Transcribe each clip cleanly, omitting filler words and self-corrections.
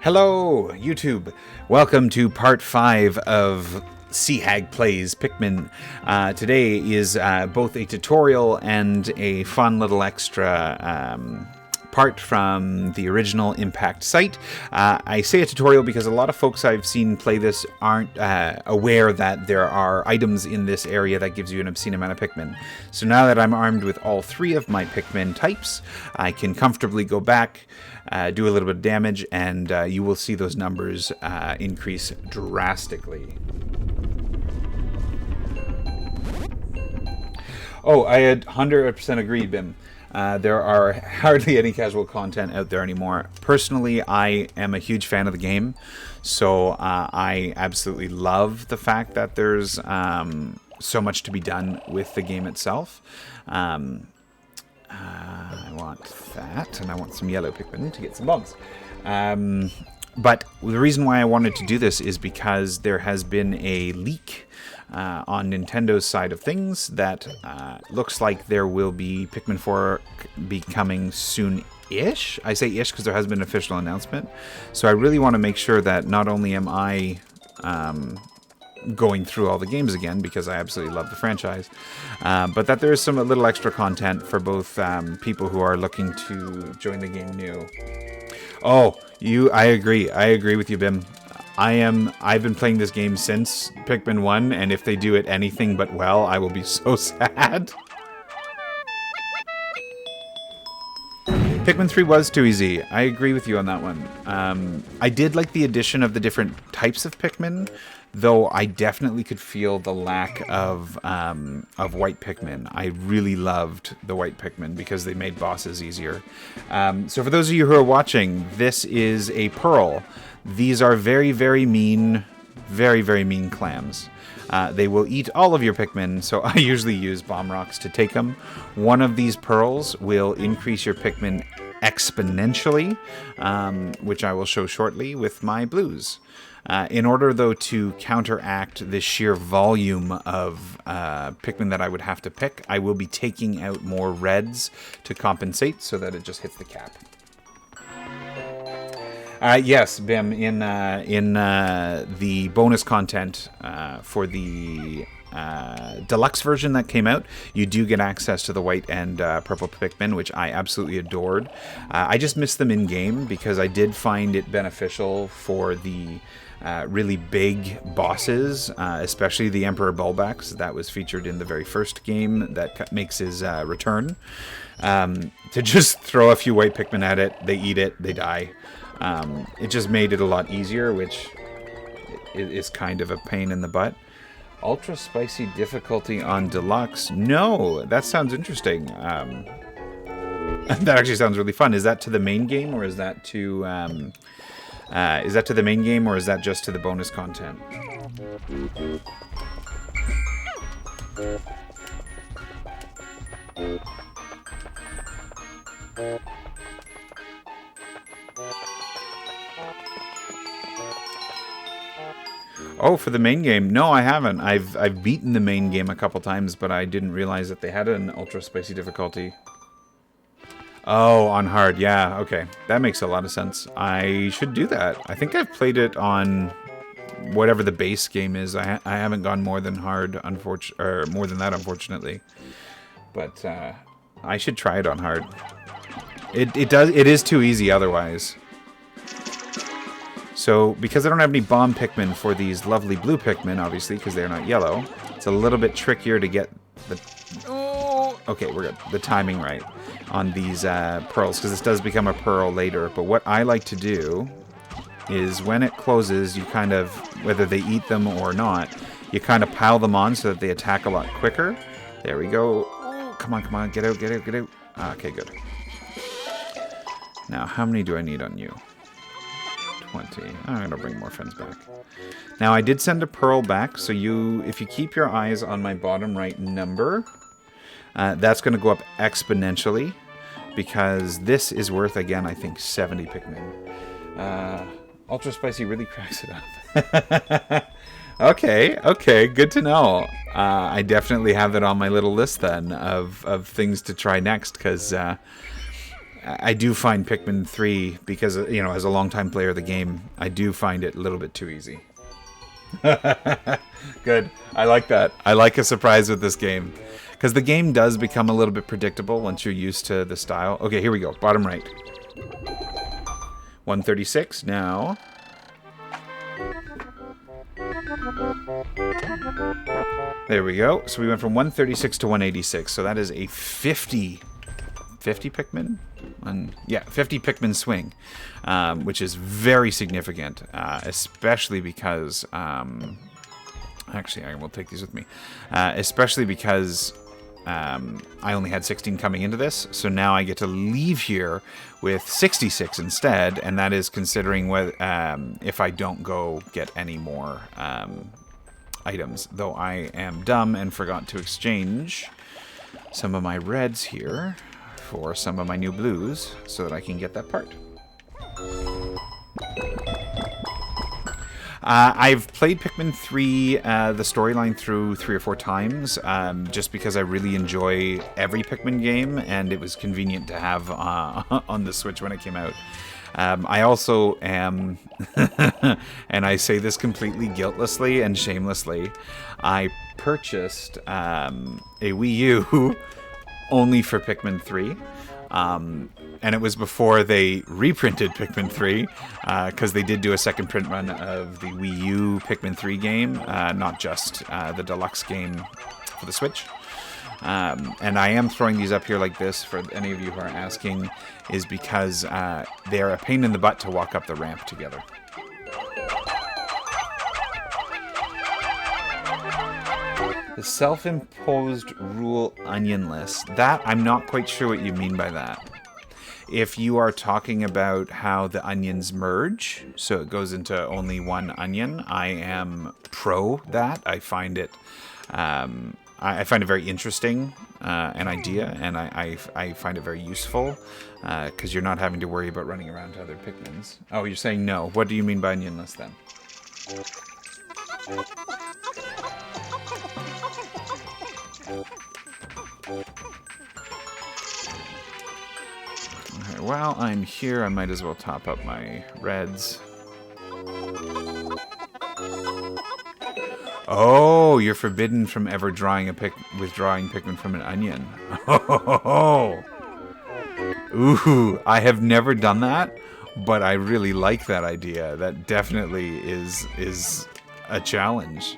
Hello, YouTube. Welcome to part 5 of Sea Hag Plays Pikmin. Today is both a tutorial and a fun little extra part from the original Impact site. I say a tutorial because a lot of folks I've seen play this aren't aware that there are items in this area that gives you an obscene amount of Pikmin. So now that I'm armed with all 3 of my Pikmin types, I can comfortably go back, do a little bit of damage, and you will see those numbers increase drastically. Oh, I had 100% agreed, Bim. There are hardly any casual content out there anymore. Personally, I am a huge fan of the game, so I absolutely love the fact that there's so much to be done with the game itself. I want that, and I want some yellow Pikmin to get some bombs. But the reason why I wanted to do this is because there has been a leak on Nintendo's side of things that looks like there will be Pikmin 4 be coming soon-ish. I say ish because there has been an official announcement. So I really want to make sure that not only am I going through all the games again, because I absolutely love the franchise, but that there is some little extra content for both people who are looking to join the game new. Oh, I agree. I agree with you, Bim. I've been playing this game since Pikmin 1, and if they do it anything but well, I will be so sad. Pikmin 3 was too easy. I agree with you on that one. I did like the addition of the different types of Pikmin, though I definitely could feel the lack of white Pikmin. I really loved the white Pikmin because they made bosses easier. So for those of you who are watching, this is a pearl. These are very, very mean clams. They will eat all of your Pikmin, so I usually use bomb rocks to take them. One of these pearls will increase your Pikmin exponentially, which I will show shortly with my blues. In order, though, to counteract the sheer volume of Pikmin that I would have to pick, I will be taking out more reds to compensate so that it just hits the cap. Yes, Bim, in the bonus content for the deluxe version that came out, you do get access to the white and purple Pikmin, which I absolutely adored. I just missed them in-game because I did find it beneficial for the really big bosses, especially the Emperor Bulbax that was featured in the very first game that makes his return. To just throw a few white Pikmin at it, they eat it, they die. It just made it a lot easier, which is kind of a pain in the butt. Ultra spicy difficulty on deluxe? No, that sounds interesting. That actually sounds really fun. Is that to the main game, or is that to the main game, or is that just to the bonus content? Oh, for the main game? No, I haven't. I've beaten the main game a couple times, but I didn't realize that they had an ultra spicy difficulty. Oh, on hard. Yeah, okay. That makes a lot of sense. I should do that. I think I've played it on whatever the base game is. I haven't gone more than hard, or more than that, unfortunately. But I should try it on hard. It is too easy otherwise. So, because I don't have any bomb Pikmin for these lovely blue Pikmin, obviously, because they're not yellow, it's a little bit trickier to get the... Oh! Okay, we're good. The timing right on these pearls, because this does become a pearl later. But what I like to do is when it closes, you kind of, whether they eat them or not, you kind of pile them on so that they attack a lot quicker. There we go. Oh, come on, come on. Get out, get out, get out. Okay, good. Now, how many do I need on you? 20. I'm going to bring more friends back. Now, I did send a pearl back, so if you keep your eyes on my bottom right number, that's going to go up exponentially, because this is worth, again, I think 70 Pikmin. Ultra Spicy really cracks it up. Okay, good to know. I definitely have that on my little list then of things to try next, because I do find Pikmin 3, because, you know, as a longtime player of the game, I do find it a little bit too easy. Good. I like that. I like a surprise with this game. Because the game does become a little bit predictable once you're used to the style. Okay, here we go. Bottom right. 136 now. There we go. So we went from 136 to 186. So that is a 50 Pikmin? Yeah, 50 Pikmin swing, which is very significant, especially because... actually, I will take these with me. Especially because I only had 16 coming into this, so now I get to leave here with 66 instead, and that is considering if I don't go get any more items. Though I am dumb and forgot to exchange some of my reds here for some of my new blues so that I can get that part. I've played Pikmin 3, the storyline, through 3 or 4 times, just because I really enjoy every Pikmin game, and it was convenient to have on the Switch when it came out. I also am, and I say this completely guiltlessly and shamelessly, I purchased a Wii U only for Pikmin 3. And it was before they reprinted Pikmin 3, because they did do a second print run of the Wii U Pikmin 3 game, not just the deluxe game for the Switch. And I am throwing these up here like this, for any of you who are asking, is because they are a pain in the butt to walk up the ramp together. The self-imposed rule onionless. That, I'm not quite sure what you mean by that. If you are talking about how the onions merge, so it goes into only one onion, I am pro that. I find it, I find it very interesting, an idea, and I find it very useful, because you're not having to worry about running around to other Pikmins. Oh, you're saying no. What do you mean by onionless then? Okay, while I'm here, I might as well top up my reds. Oh, you're forbidden from ever withdrawing Pikmin from an onion. Oh, ooh, I have never done that, but I really like that idea. That definitely is a challenge.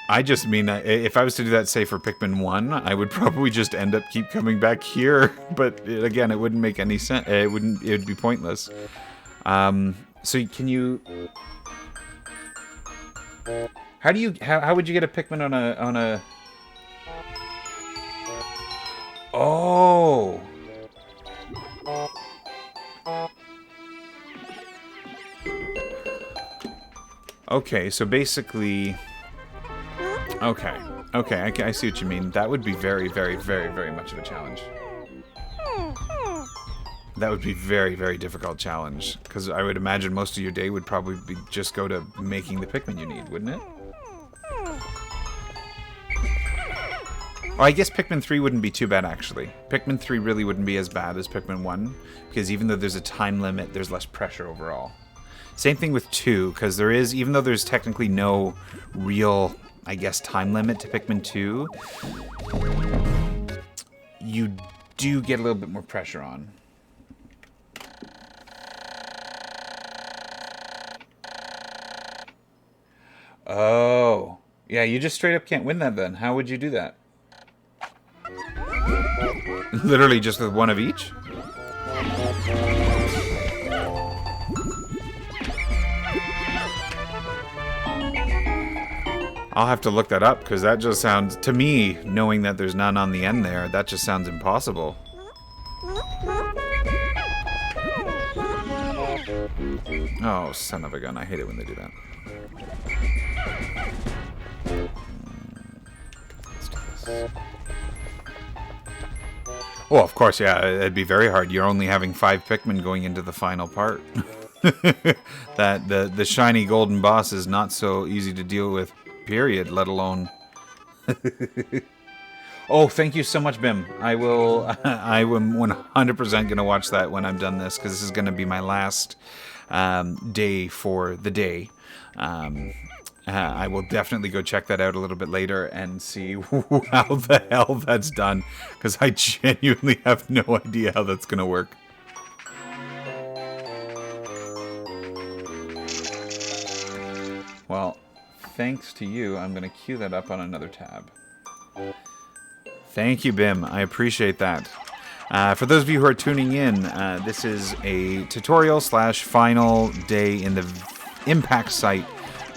I just mean, if I was to do that, say, for Pikmin 1, I would probably just end up keep coming back here. But, again, it wouldn't make any sense. It would be pointless. So can you... How would you get a Pikmin on a... Oh! Okay, so basically... Okay, I see what you mean. That would be very, very, very, very much of a challenge. That would be very, very difficult challenge, because I would imagine most of your day would probably be just go to making the Pikmin you need, wouldn't it? Oh, I guess Pikmin 3 wouldn't be too bad, actually. Pikmin 3 really wouldn't be as bad as Pikmin 1, because even though there's a time limit, there's less pressure overall. Same thing with 2, because there is, even though there's technically no real, I guess, time limit to Pikmin 2, you do get a little bit more pressure on. Oh. Yeah, you just straight up can't win that then. How would you do that? Literally just with one of each? I'll have to look that up, because that just sounds, to me, knowing that there's none on the end there, that just sounds impossible. Oh, son of a gun. I hate it when they do that. Let's do this. Oh, of course, yeah, it'd be very hard. You're only having 5 Pikmin going into the final part. That the shiny golden boss is not so easy to deal with, period, let alone... Oh, thank you so much, Bim. I will. I am 100% going to watch that when I'm done this, because this is going to be my last day for the day. I will definitely go check that out a little bit later and see how the hell that's done, because I genuinely have no idea how that's going to work. Well, thanks to you, I'm going to queue that up on another tab. Thank you, Bim. I appreciate that. For those of you who are tuning in, this is a tutorial / final day in the impact site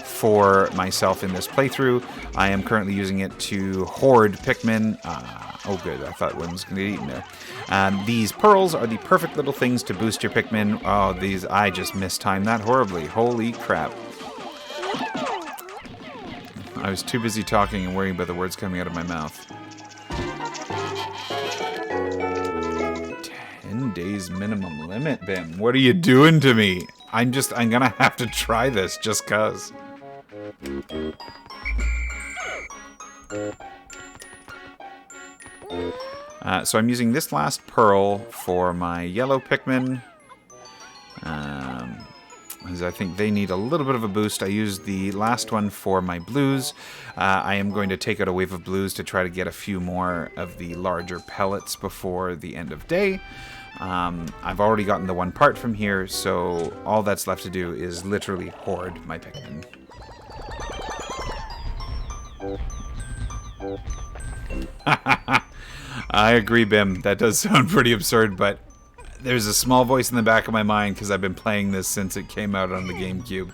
for myself in this playthrough. I am currently using it to hoard Pikmin. Oh, good. I thought one was going to get eaten there. These pearls are the perfect little things to boost your Pikmin. Oh, these... I just mistimed that horribly. Holy crap. I was too busy talking and worrying about the words coming out of my mouth. 10 days minimum limit, Bim. What are you doing to me? I'm gonna have to try this just cuz. So I'm using this last pearl for my yellow Pikmin. Because I think they need a little bit of a boost. I used the last one for my blues. I am going to take out a wave of blues to try to get a few more of the larger pellets before the end of day. I've already gotten the one part from here, so all that's left to do is literally hoard my Pikmin. I agree, Bim. That does sound pretty absurd, but there's a small voice in the back of my mind, because I've been playing this since it came out on the GameCube,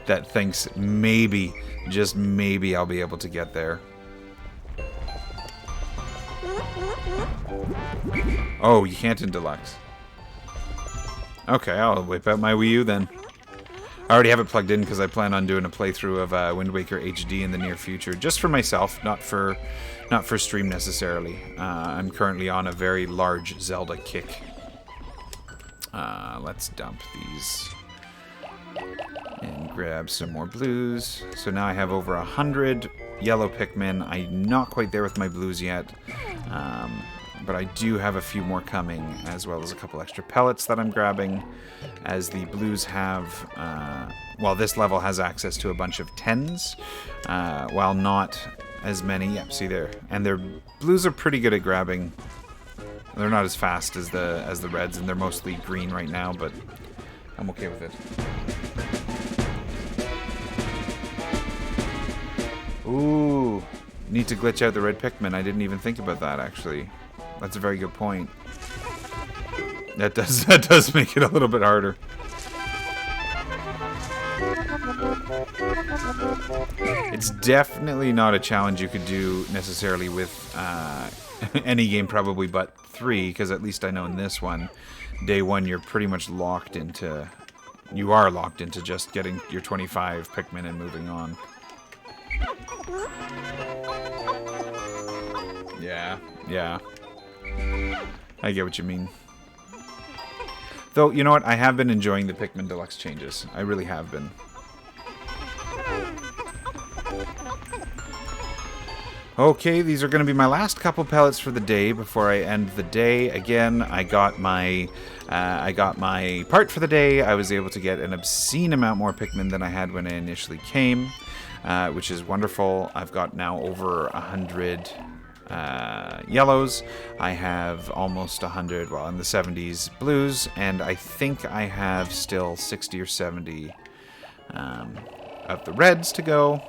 that thinks maybe, just maybe, I'll be able to get there. Oh, you can't in Deluxe. Okay, I'll whip out my Wii U then. I already have it plugged in because I plan on doing a playthrough of Wind Waker HD in the near future, just for myself, not for stream necessarily. I'm currently on a very large Zelda kick. Let's dump these and grab some more blues. So now I have over 100 yellow Pikmin. I'm not quite there with my blues yet, but I do have a few more coming, as well as a couple extra pellets that I'm grabbing, as the blues have, well, this level has access to a bunch of 10s, while not as many. Yep, see there. And their blues are pretty good at grabbing. They're not as fast as the reds, and they're mostly green right now, but I'm okay with it. Ooh, need to glitch out the red Pikmin. I didn't even think about that, actually. That's a very good point. That does make it a little bit harder. It's definitely not a challenge you could do necessarily with any game, probably, but 3, because at least I know in this one, day 1, you're pretty much locked into... You are locked into just getting your 25 Pikmin and moving on. Yeah. I get what you mean. Though, you know what? I have been enjoying the Pikmin Deluxe changes. I really have been. Okay, these are going to be my last couple pellets for the day before I end the day. Again, I got my part for the day. I was able to get an obscene amount more Pikmin than I had when I initially came, which is wonderful. I've got now over 100 yellows. I have almost 100, well, in the 70s blues, and I think I have still 60 or 70 of the reds to go.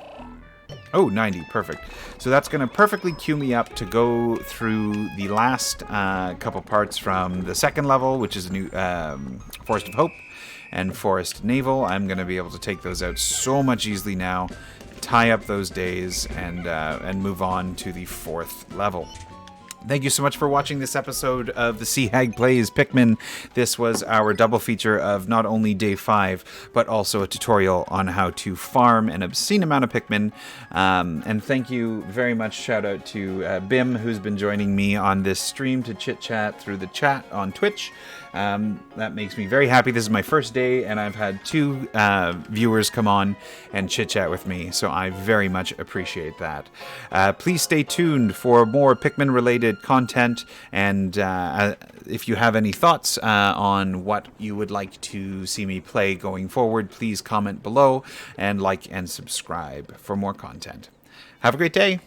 Oh, 90, perfect. So that's going to perfectly queue me up to go through the last couple parts from the second level, which is a new Forest of Hope and Forest Naval. I'm going to be able to take those out so much easily now, tie up those days, and move on to the 4th level. Thank you so much for watching this episode of the Sea Hag Plays Pikmin. This was our double feature of not only Day 5, but also a tutorial on how to farm an obscene amount of Pikmin. And thank you very much. Shout out to Bim, who's been joining me on this stream to chit-chat through the chat on Twitch. That makes me very happy. This is my first day, and I've had 2 viewers come on and chit-chat with me, so I very much appreciate that. Please stay tuned for more Pikmin-related content, and if you have any thoughts on what you would like to see me play going forward, please comment below and like and subscribe for more content. Have a great day!